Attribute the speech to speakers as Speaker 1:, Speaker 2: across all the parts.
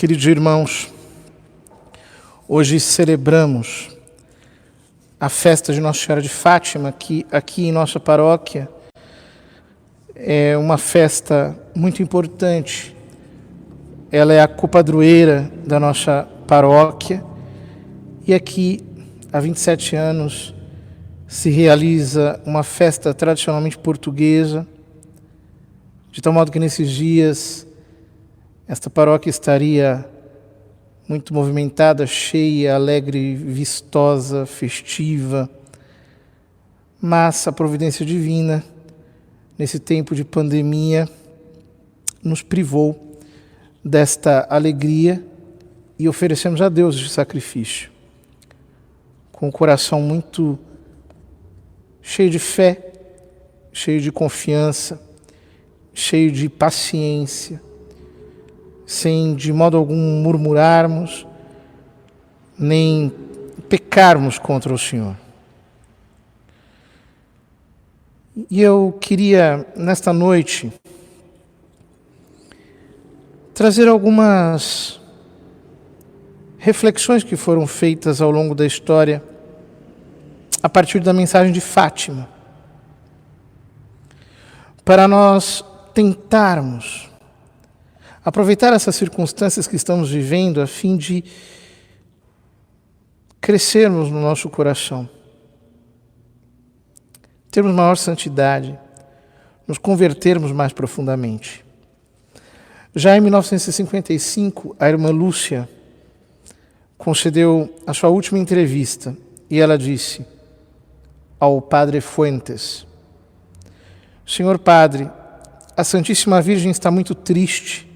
Speaker 1: Queridos irmãos, hoje celebramos a festa de Nossa Senhora de Fátima, que aqui em nossa paróquia é uma festa muito importante. Ela é a copadroeira da nossa paróquia e aqui há 27 anos se realiza uma festa tradicionalmente portuguesa, de tal modo que nesses dias esta paróquia estaria muito movimentada, cheia, alegre, vistosa, festiva. Mas a providência divina, nesse tempo de pandemia, nos privou desta alegria e oferecemos a Deus esse sacrifício, com o coração muito cheio de fé, cheio de confiança, cheio de paciência, sem de modo algum murmurarmos, nem pecarmos contra o Senhor. E eu queria, nesta noite, trazer algumas reflexões que foram feitas ao longo da história, a partir da mensagem de Fátima, para nós tentarmos aproveitar essas circunstâncias que estamos vivendo a fim de crescermos no nosso coração, termos maior santidade, nos convertermos mais profundamente. Já em 1955, a irmã Lúcia concedeu a sua última entrevista e ela disse ao Padre Fuentes: Senhor Padre, a Santíssima Virgem está muito triste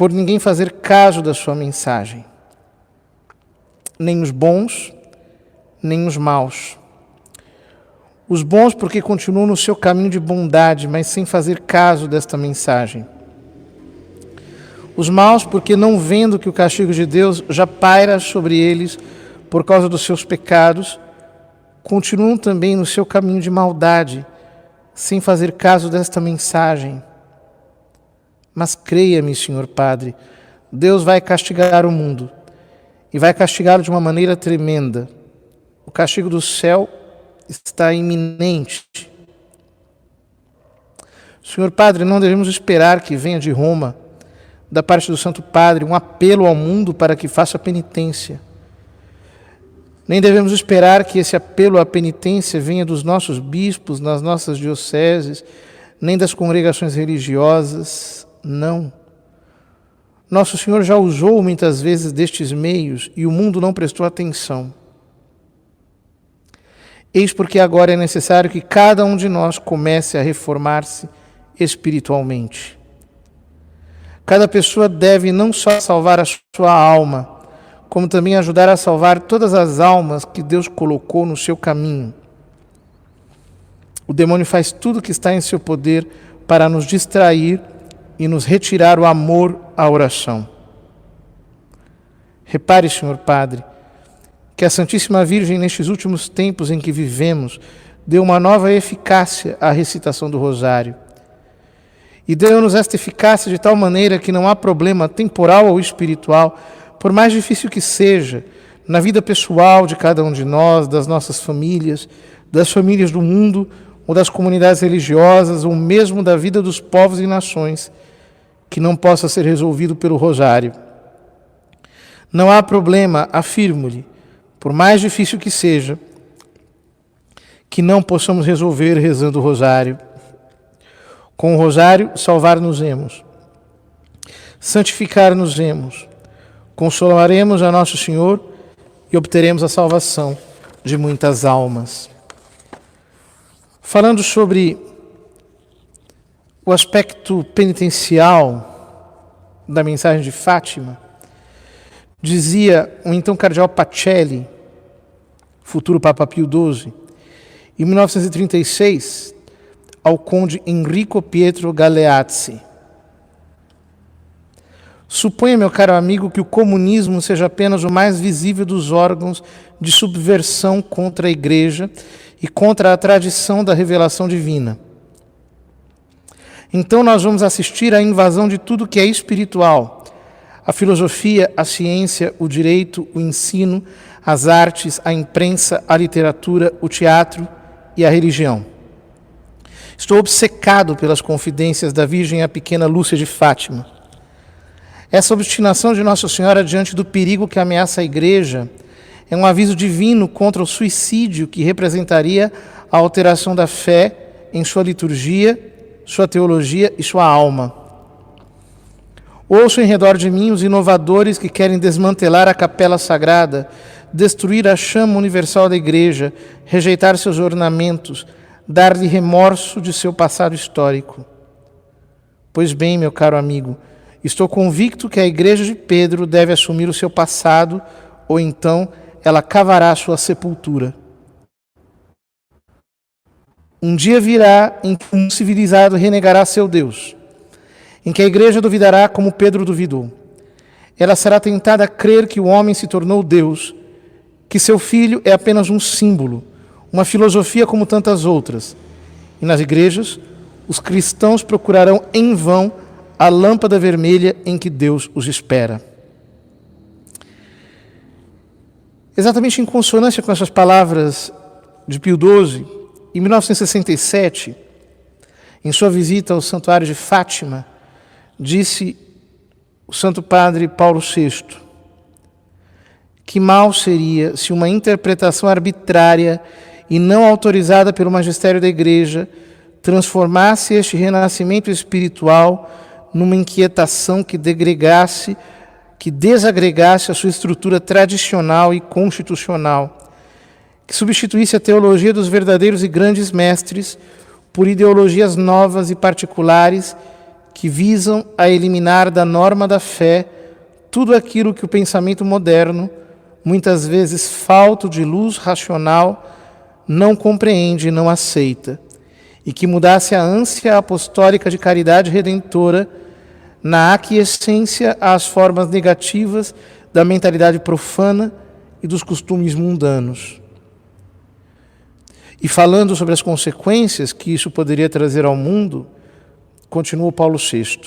Speaker 1: por ninguém fazer caso da sua mensagem, nem os bons, nem os maus. Os bons porque continuam no seu caminho de bondade, mas sem fazer caso desta mensagem. Os maus porque, não vendo que o castigo de Deus já paira sobre eles por causa dos seus pecados, continuam também no seu caminho de maldade, sem fazer caso desta mensagem. Mas creia-me, Senhor Padre, Deus vai castigar o mundo, e vai castigá-lo de uma maneira tremenda. O castigo do céu está iminente. Senhor Padre, não devemos esperar que venha de Roma, da parte do Santo Padre, um apelo ao mundo para que faça penitência. Nem devemos esperar que esse apelo à penitência venha dos nossos bispos, nas nossas dioceses, nem das congregações religiosas. Não. Nosso Senhor já usou muitas vezes destes meios e o mundo não prestou atenção. Eis porque agora é necessário que cada um de nós comece a reformar-se espiritualmente. Cada pessoa deve não só salvar a sua alma, como também ajudar a salvar todas as almas que Deus colocou no seu caminho. O demônio faz tudo o que está em seu poder para nos distrair e nos retirar o amor à oração. Repare, Senhor Padre, que a Santíssima Virgem, nestes últimos tempos em que vivemos, deu uma nova eficácia à recitação do Rosário. E deu-nos esta eficácia de tal maneira que não há problema temporal ou espiritual, por mais difícil que seja, na vida pessoal de cada um de nós, das nossas famílias, das famílias do mundo, ou das comunidades religiosas, ou mesmo da vida dos povos e nações, que não possa ser resolvido pelo Rosário. Não há problema, afirmo-lhe, por mais difícil que seja, que não possamos resolver rezando o Rosário. Com o Rosário, salvar-nos-emos, santificar-nos-emos, consolaremos a Nosso Senhor e obteremos a salvação de muitas almas. Falando sobre o aspecto penitencial da mensagem de Fátima, dizia o então cardeal Pacelli, futuro Papa Pio XII, em 1936, ao conde Enrico Pietro Galeazzi: suponha, meu caro amigo, que o comunismo seja apenas o mais visível dos órgãos de subversão contra a Igreja e contra a tradição da revelação divina. Então nós vamos assistir à invasão de tudo que é espiritual, a filosofia, a ciência, o direito, o ensino, as artes, a imprensa, a literatura, o teatro e a religião. Estou obcecado pelas confidências da Virgem à pequena Lúcia de Fátima. Essa obstinação de Nossa Senhora diante do perigo que ameaça a Igreja é um aviso divino contra o suicídio que representaria a alteração da fé em sua liturgia, sua teologia e sua alma. Ouço em redor de mim os inovadores que querem desmantelar a capela sagrada, destruir a chama universal da Igreja, rejeitar seus ornamentos, dar-lhe remorso de seu passado histórico. Pois bem, meu caro amigo, estou convicto que a Igreja de Pedro deve assumir o seu passado, ou então ela cavará sua sepultura. Um dia virá em que um civilizado renegará seu Deus, em que a Igreja duvidará como Pedro duvidou. Ela será tentada a crer que o homem se tornou Deus, que seu filho é apenas um símbolo, uma filosofia como tantas outras. E nas igrejas, os cristãos procurarão em vão a lâmpada vermelha em que Deus os espera. Exatamente em consonância com essas palavras de Pio XII, em 1967, em sua visita ao Santuário de Fátima, disse o Santo Padre Paulo VI: que mal seria se uma interpretação arbitrária e não autorizada pelo magistério da Igreja transformasse este renascimento espiritual numa inquietação que desagregasse a sua estrutura tradicional e constitucional, que substituísse a teologia dos verdadeiros e grandes mestres por ideologias novas e particulares que visam a eliminar da norma da fé tudo aquilo que o pensamento moderno, muitas vezes falto de luz racional, não compreende e não aceita, e que mudasse a ânsia apostólica de caridade redentora na aquiescência às formas negativas da mentalidade profana e dos costumes mundanos. E falando sobre as consequências que isso poderia trazer ao mundo, continuou Paulo VI: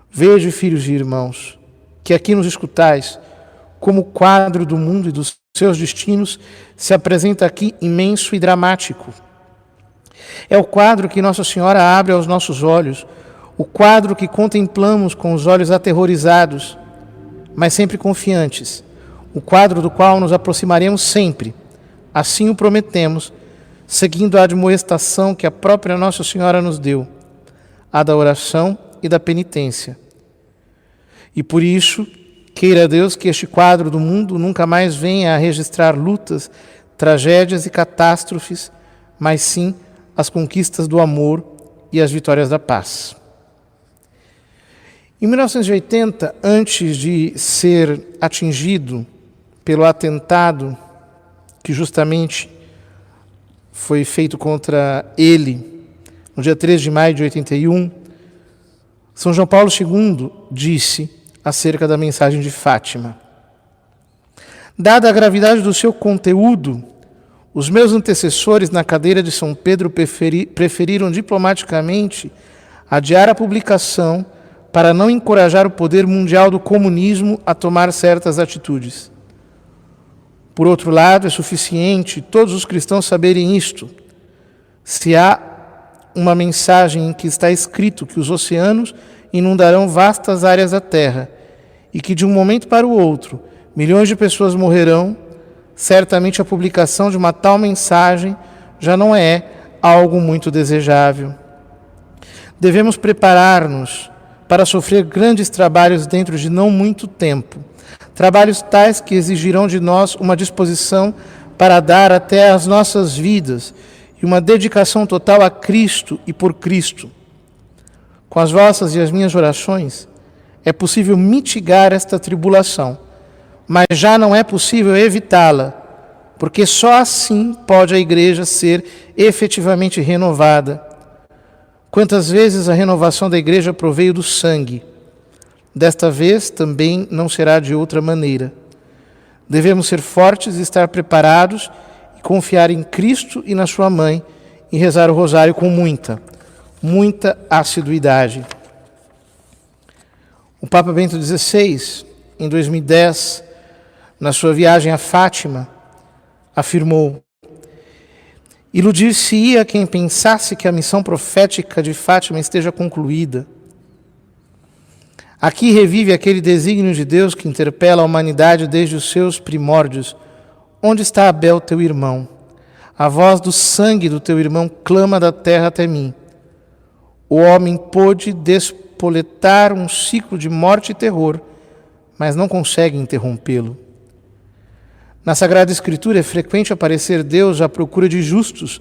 Speaker 1: vejo, filhos e irmãos, que aqui nos escutais, como o quadro do mundo e dos seus destinos se apresenta aqui imenso e dramático. É o quadro que Nossa Senhora abre aos nossos olhos, o quadro que contemplamos com os olhos aterrorizados, mas sempre confiantes, o quadro do qual nos aproximaremos sempre, assim o prometemos, seguindo a admoestação que a própria Nossa Senhora nos deu, a da oração e da penitência. E por isso, queira Deus que este quadro do mundo nunca mais venha a registrar lutas, tragédias e catástrofes, mas sim as conquistas do amor e as vitórias da paz. Em 1980, antes de ser atingido pelo atentado que justamente foi feito contra ele, no dia 3 de maio de 81, São João Paulo II disse acerca da mensagem de Fátima: dada a gravidade do seu conteúdo, os meus antecessores na cadeira de São Pedro preferiram diplomaticamente adiar a publicação para não encorajar o poder mundial do comunismo a tomar certas atitudes. Por outro lado, é suficiente todos os cristãos saberem isto: se há uma mensagem em que está escrito que os oceanos inundarão vastas áreas da terra e que de um momento para o outro milhões de pessoas morrerão, certamente a publicação de uma tal mensagem já não é algo muito desejável. Devemos preparar-nos para sofrer grandes trabalhos dentro de não muito tempo, trabalhos tais que exigirão de nós uma disposição para dar até as nossas vidas e uma dedicação total a Cristo e por Cristo. Com as vossas e as minhas orações, é possível mitigar esta tribulação, mas já não é possível evitá-la, porque só assim pode a Igreja ser efetivamente renovada. Quantas vezes a renovação da Igreja proveio do sangue, desta vez também não será de outra maneira. Devemos ser fortes e estar preparados e confiar em Cristo e na sua mãe e rezar o rosário com muita assiduidade. O Papa Bento XVI, em 2010, na sua viagem a Fátima, afirmou: iludir-se-ia quem pensasse que a missão profética de Fátima esteja concluída. Aqui revive aquele desígnio de Deus que interpela a humanidade desde os seus primórdios. Onde está Abel, teu irmão? A voz do sangue do teu irmão clama da terra até mim. O homem pôde despoletar um ciclo de morte e terror, mas não consegue interrompê-lo. Na Sagrada Escritura é frequente aparecer Deus à procura de justos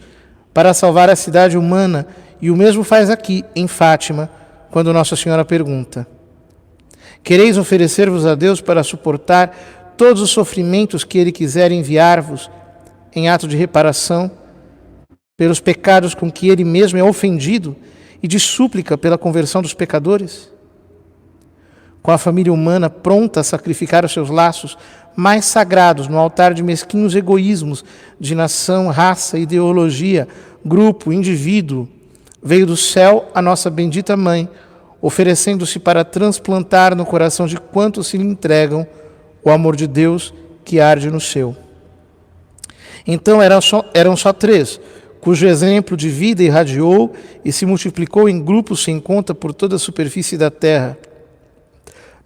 Speaker 1: para salvar a cidade humana, e o mesmo faz aqui, em Fátima, quando Nossa Senhora pergunta: quereis oferecer-vos a Deus para suportar todos os sofrimentos que Ele quiser enviar-vos em ato de reparação pelos pecados com que Ele mesmo é ofendido e de súplica pela conversão dos pecadores? Com a família humana pronta a sacrificar os seus laços mais sagrados no altar de mesquinhos egoísmos de nação, raça, ideologia, grupo, indivíduo, veio do céu a nossa bendita Mãe, oferecendo-se para transplantar no coração de quantos se lhe entregam o amor de Deus que arde no seu. Então eram só 3, cujo exemplo de vida irradiou e se multiplicou em grupos sem conta por toda a superfície da terra,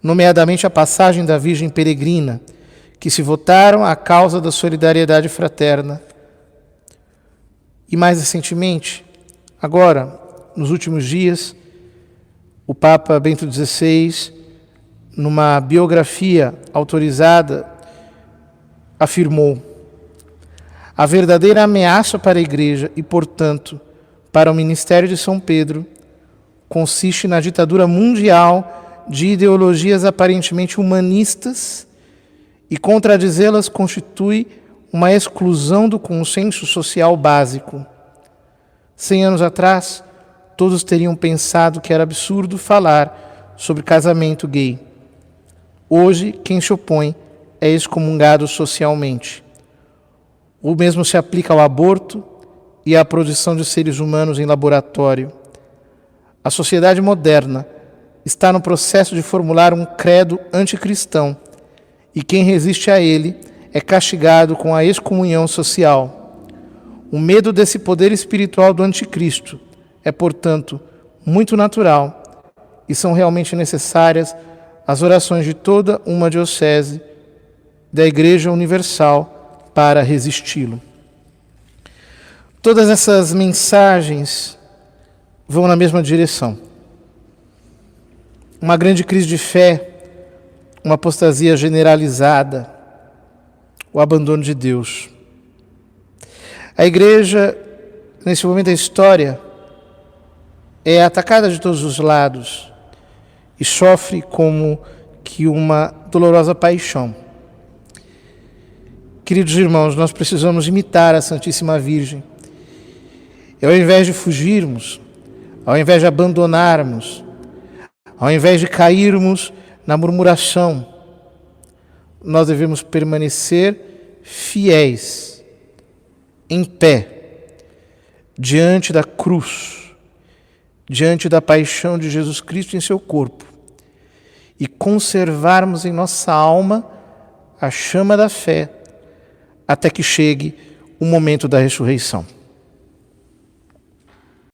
Speaker 1: nomeadamente a passagem da Virgem Peregrina, que se votaram à causa da solidariedade fraterna. E mais recentemente, agora, nos últimos dias, o Papa Bento XVI, numa biografia autorizada, afirmou: a verdadeira ameaça para a Igreja e, portanto, para o ministério de São Pedro consiste na ditadura mundial de ideologias aparentemente humanistas, e contradizê-las constitui uma exclusão do consenso social básico. 100 anos atrás, todos teriam pensado que era absurdo falar sobre casamento gay. Hoje, quem se opõe é excomungado socialmente. O mesmo se aplica ao aborto e à produção de seres humanos em laboratório. A sociedade moderna está no processo de formular um credo anticristão, e quem resiste a ele é castigado com a excomunhão social. O medo desse poder espiritual do anticristo é, portanto, muito natural, e são realmente necessárias as orações de toda uma diocese da Igreja Universal para resisti-lo. Todas essas mensagens vão na mesma direção. Uma grande crise de fé, uma apostasia generalizada, o abandono de Deus. A Igreja, nesse momento da história, é atacada de todos os lados e sofre como que uma dolorosa paixão. Queridos irmãos, nós precisamos imitar a Santíssima Virgem. E ao invés de fugirmos, ao invés de abandonarmos, ao invés de cairmos na murmuração, nós devemos permanecer fiéis, em pé, diante da cruz, diante da paixão de Jesus Cristo em seu corpo, e conservarmos em nossa alma a chama da fé, até que chegue o momento da ressurreição.